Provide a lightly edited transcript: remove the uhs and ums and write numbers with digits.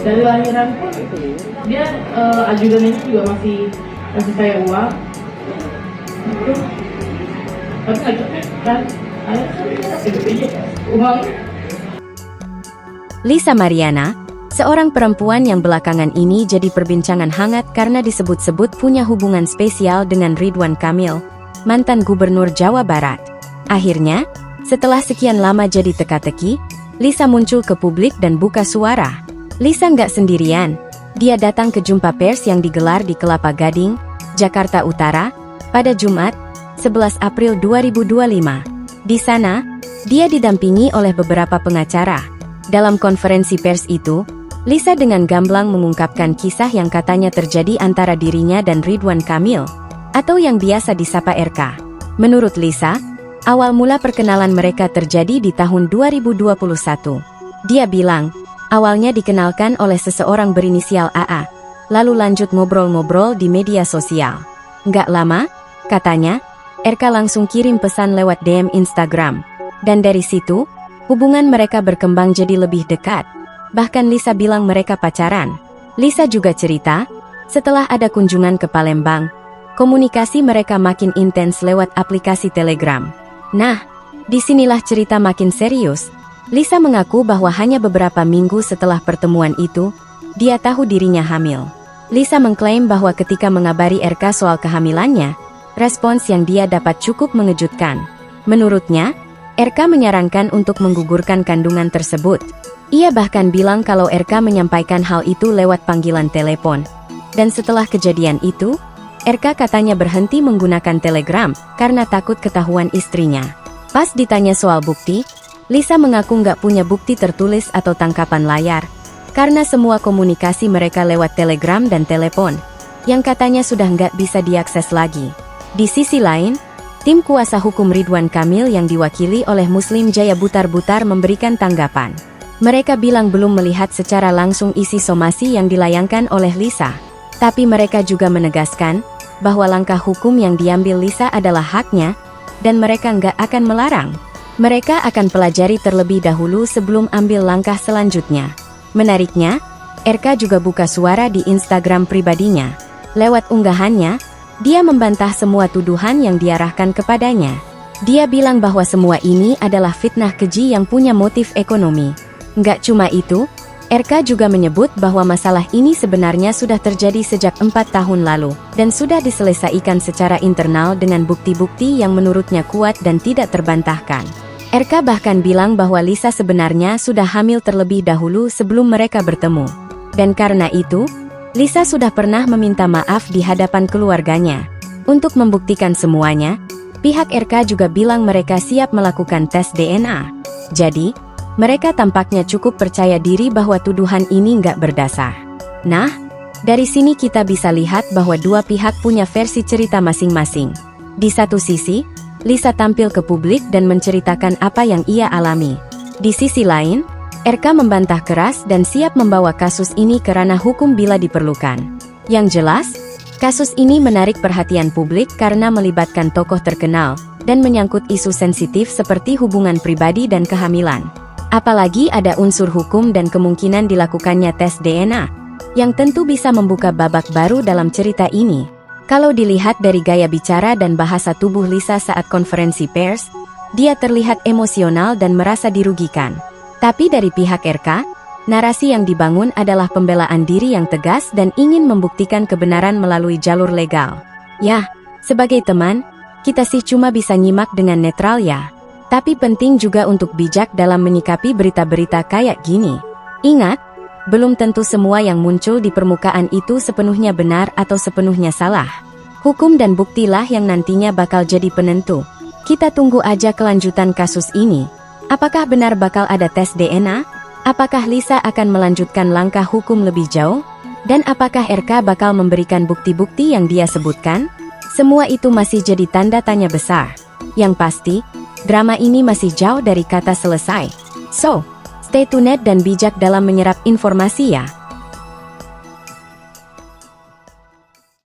Dari lahiran pun dia ajudannya juga masih kasih saya uang. Itu tapi kan ayah uang. Lisa Mariana, seorang perempuan yang belakangan ini jadi perbincangan hangat karena disebut-sebut punya hubungan spesial dengan Ridwan Kamil, mantan gubernur Jawa Barat. Akhirnya, setelah sekian lama jadi teka-teki, Lisa muncul ke publik dan buka suara. Lisa nggak sendirian, dia datang ke jumpa pers yang digelar di Kelapa Gading, Jakarta Utara, pada Jumat, 11 April 2025. Di sana, dia didampingi oleh beberapa pengacara. Dalam konferensi pers itu, Lisa dengan gamblang mengungkapkan kisah yang katanya terjadi antara dirinya dan Ridwan Kamil, atau yang biasa disapa RK. Menurut Lisa, awal mula perkenalan mereka terjadi di tahun 2021. Dia bilang, awalnya dikenalkan oleh seseorang berinisial AA, lalu lanjut ngobrol-ngobrol di media sosial. Nggak lama, katanya, RK langsung kirim pesan lewat DM Instagram. Dan dari situ, hubungan mereka berkembang jadi lebih dekat. Bahkan Lisa bilang mereka pacaran. Lisa juga cerita, setelah ada kunjungan ke Palembang, komunikasi mereka makin intens lewat aplikasi Telegram. Nah, disinilah cerita makin serius. Lisa mengaku bahwa hanya beberapa minggu setelah pertemuan itu, dia tahu dirinya hamil. Lisa mengklaim bahwa ketika mengabari RK soal kehamilannya, respons yang dia dapat cukup mengejutkan. Menurutnya, RK menyarankan untuk menggugurkan kandungan tersebut. Ia bahkan bilang kalau RK menyampaikan hal itu lewat panggilan telepon. Dan setelah kejadian itu, RK katanya berhenti menggunakan Telegram karena takut ketahuan istrinya. Pas ditanya soal bukti, Lisa mengaku nggak punya bukti tertulis atau tangkapan layar, karena semua komunikasi mereka lewat Telegram dan telepon, yang katanya sudah nggak bisa diakses lagi. Di sisi lain, tim kuasa hukum Ridwan Kamil yang diwakili oleh Muslim Jaya Butar-Butar memberikan tanggapan. Mereka bilang belum melihat secara langsung isi somasi yang dilayangkan oleh Lisa. Tapi mereka juga menegaskan bahwa langkah hukum yang diambil Lisa adalah haknya, dan mereka nggak akan melarang. Mereka akan pelajari terlebih dahulu sebelum ambil langkah selanjutnya. Menariknya, RK juga buka suara di Instagram pribadinya. Lewat unggahannya, dia membantah semua tuduhan yang diarahkan kepadanya. Dia bilang bahwa semua ini adalah fitnah keji yang punya motif ekonomi. Nggak cuma itu, RK juga menyebut bahwa masalah ini sebenarnya sudah terjadi sejak 4 tahun lalu, dan sudah diselesaikan secara internal dengan bukti-bukti yang menurutnya kuat dan tidak terbantahkan. RK bahkan bilang bahwa Lisa sebenarnya sudah hamil terlebih dahulu sebelum mereka bertemu. Dan karena itu, Lisa sudah pernah meminta maaf di hadapan keluarganya. Untuk membuktikan semuanya, pihak RK juga bilang mereka siap melakukan tes DNA. Jadi, mereka tampaknya cukup percaya diri bahwa tuduhan ini nggak berdasar. Nah, dari sini kita bisa lihat bahwa dua pihak punya versi cerita masing-masing. Di satu sisi, Lisa tampil ke publik dan menceritakan apa yang ia alami. Di sisi lain, RK membantah keras dan siap membawa kasus ini ke ranah hukum bila diperlukan. Yang jelas, kasus ini menarik perhatian publik karena melibatkan tokoh terkenal dan menyangkut isu sensitif seperti hubungan pribadi dan kehamilan. Apalagi ada unsur hukum dan kemungkinan dilakukannya tes DNA, yang tentu bisa membuka babak baru dalam cerita ini. Kalau dilihat dari gaya bicara dan bahasa tubuh Lisa saat konferensi pers, dia terlihat emosional dan merasa dirugikan. Tapi dari pihak RK, narasi yang dibangun adalah pembelaan diri yang tegas dan ingin membuktikan kebenaran melalui jalur legal. Ya, sebagai teman, kita sih cuma bisa nyimak dengan netral ya. Tapi penting juga untuk bijak dalam menyikapi berita-berita kayak gini. Ingat, belum tentu semua yang muncul di permukaan itu sepenuhnya benar atau sepenuhnya salah. Hukum dan buktilah yang nantinya bakal jadi penentu. Kita tunggu aja kelanjutan kasus ini. Apakah benar bakal ada tes DNA? Apakah Lisa akan melanjutkan langkah hukum lebih jauh? Dan apakah RK bakal memberikan bukti-bukti yang dia sebutkan? Semua itu masih jadi tanda tanya besar. Yang pasti, drama ini masih jauh dari kata selesai. So, stay tuned dan bijak dalam menyerap informasi ya.